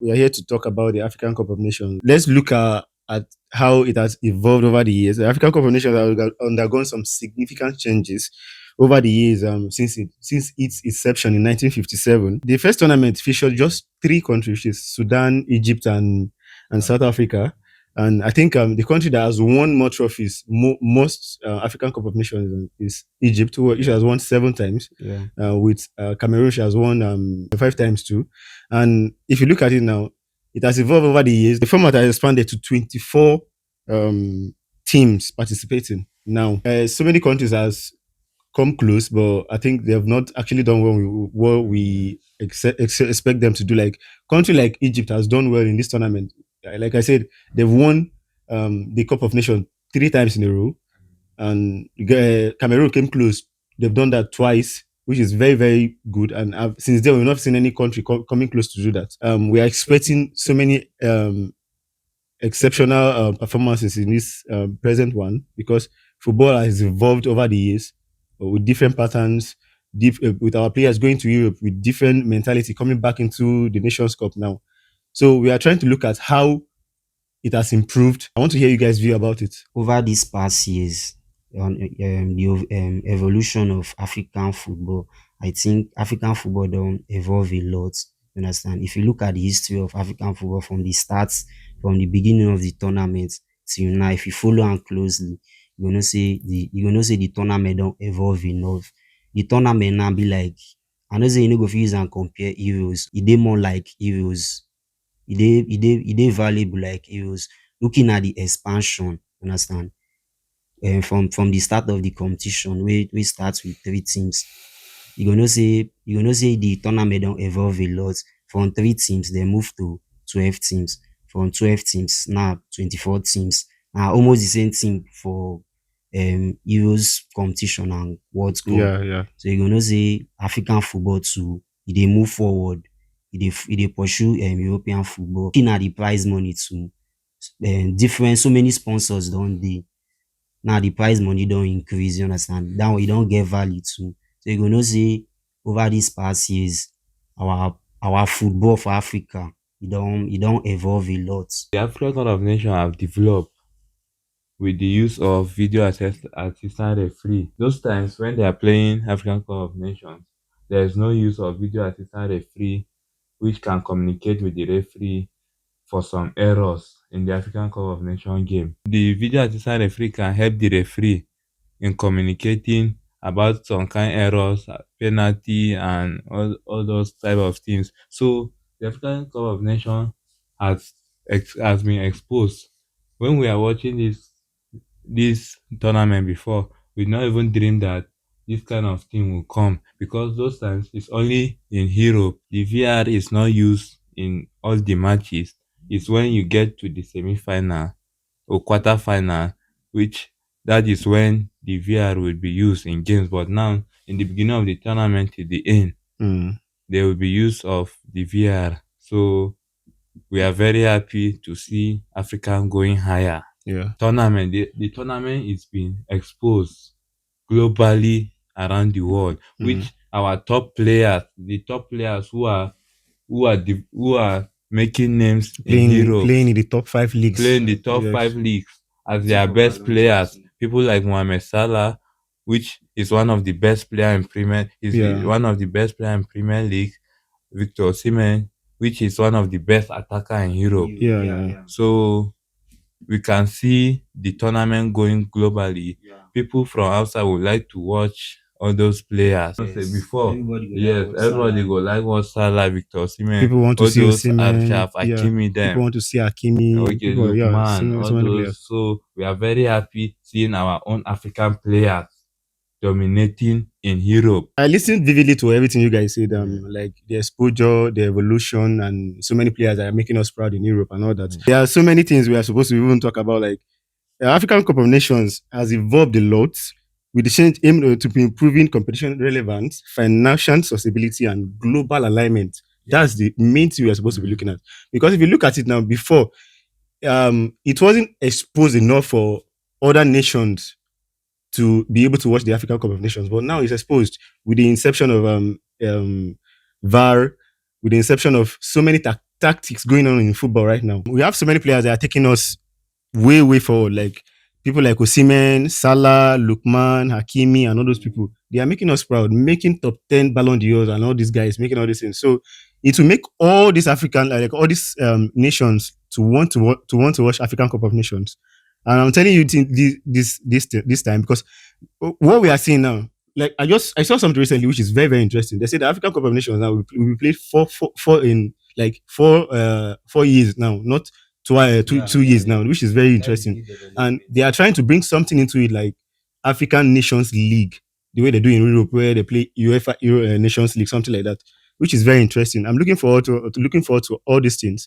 We are here to talk about the African Cup of Nations. Let's look at how it has evolved over the years. The African Cup of Nations has undergone some significant changes over the years since its inception in 1957. The first tournament featured just three countries, which is Sudan, Egypt, and South Africa. And I think the country that has won more trophies, most African Cup of Nations is Egypt, which has won 7 times. Yeah. With Cameroon, which has won 5 times too. And if you look at it now, it has evolved over the years. The format has expanded to 24 teams participating now. So many countries has come close, but I think they have not actually done what we expect them to do. Like country like Egypt has done well in this tournament. Like I said, they've won the Cup of Nations 3 times in a row, and Cameroon came close. They've done that twice, which is very, very good. And since then, we've not seen any country coming close to do that. We are expecting so many exceptional performances in this present one, because football has evolved over the years with different patterns, with our players going to Europe with different mentality, coming back into the Nations Cup now. So we are trying to look at how it has improved. I want to hear you guys' view about it. Over these past years, on the evolution of African football, I think African football don't evolve a lot. You understand? If you look at the history of African football from the starts, from the beginning of the tournament till now, if you follow on closely, you're gonna say the tournament don't evolve enough. The tournament now be like, I know say you know go fit use and compare heroes. It dey more like heroes. It dey valuable like heroes. Looking at the expansion, understand? From the start of the competition, we start with 3 teams. You gonna say the tournament don't evolve a lot. From 3 teams, they move to 12 teams. From 12 teams, now 24 teams. Now almost the same thing for Euros competition and World Cup. Yeah. So you gonna say African football too, they move forward. They pursue European football. Looking at the prize money too, different so many sponsors don't they. Now the prize money don't increase, you understand? That one you don't get value too. So you gonna say over these past years, our football for Africa, it don't evolve a lot. The African Cup of Nations have developed with the use of assistant referee. Those times when they are playing African Cup of Nations, there is no use of video assistant referee which can communicate with the referee for some errors in the African Cup of Nations game. The video assistant referee can help the referee in communicating about some kind errors, penalty, and all those type of things. So the African Cup of Nations has been exposed. When we are watching this tournament before, we not even dream that this kind of thing will come, because those times it's only in Europe. The VR is not used in all the matches. It's when you get to the semi-final or quarter-final, which that is when the VR will be used in games. But now, in the beginning of the tournament till the end, there will be use of the VR. So we are very happy to see Africa going higher. Yeah. The tournament is being exposed globally around the world, which our the top players who are making names in Europe, playing in the top 5 leagues, playing the top Yes. 5 leagues as their best players. People like Mohamed Salah, which is one of the best player in Premier, Yeah. one of the best player in Premier League. Victor Osimhen, which is one of the best attacker in Europe. Yeah. So we can see the tournament going globally. People from outside would like to watch all those players. Before, everybody go like watch Salah, Victor Osimhen, People want to all see those Osimhen. Achraf Hakimi, People them. want to see Hakimi. Okay, People, Lookman, all so many those. players. So we are very happy seeing our own African players dominating in Europe. I listened vividly to everything you guys said, like the exposure, the evolution, and so many players that are making us proud in Europe and all that. There are so many things we are supposed to even talk about, like the African Cup of Nations has evolved a lot with the change aimed to be improving competition relevance, financial sustainability, and global alignment. That's the main thing we are supposed to be looking at. Because if you look at it now, before, it wasn't exposed enough for other nations to be able to watch the African Cup of Nations, but now it's exposed with the inception of VAR, with the inception of so many tactics going on in football right now. We have so many players that are taking us way, way forward. Like people like Osimhen, Salah, Lukman, Hakimi, and all those people. They are making us proud, making top 10 Ballon d'Ors and all these guys, making all these things. So it will make all these African, like all these nations to want to watch African Cup of Nations. And I'm telling you this time because what we are seeing now, like I saw something recently which is very, very interesting. They said the African Cup of Nations now will be played four in like 4 years now, not two years now, which is very interesting. And they are trying to bring something into it like African Nations League, the way they do in Europe, where they play UEFA Nations League, something like that, which is very interesting. I'm looking forward to all these things.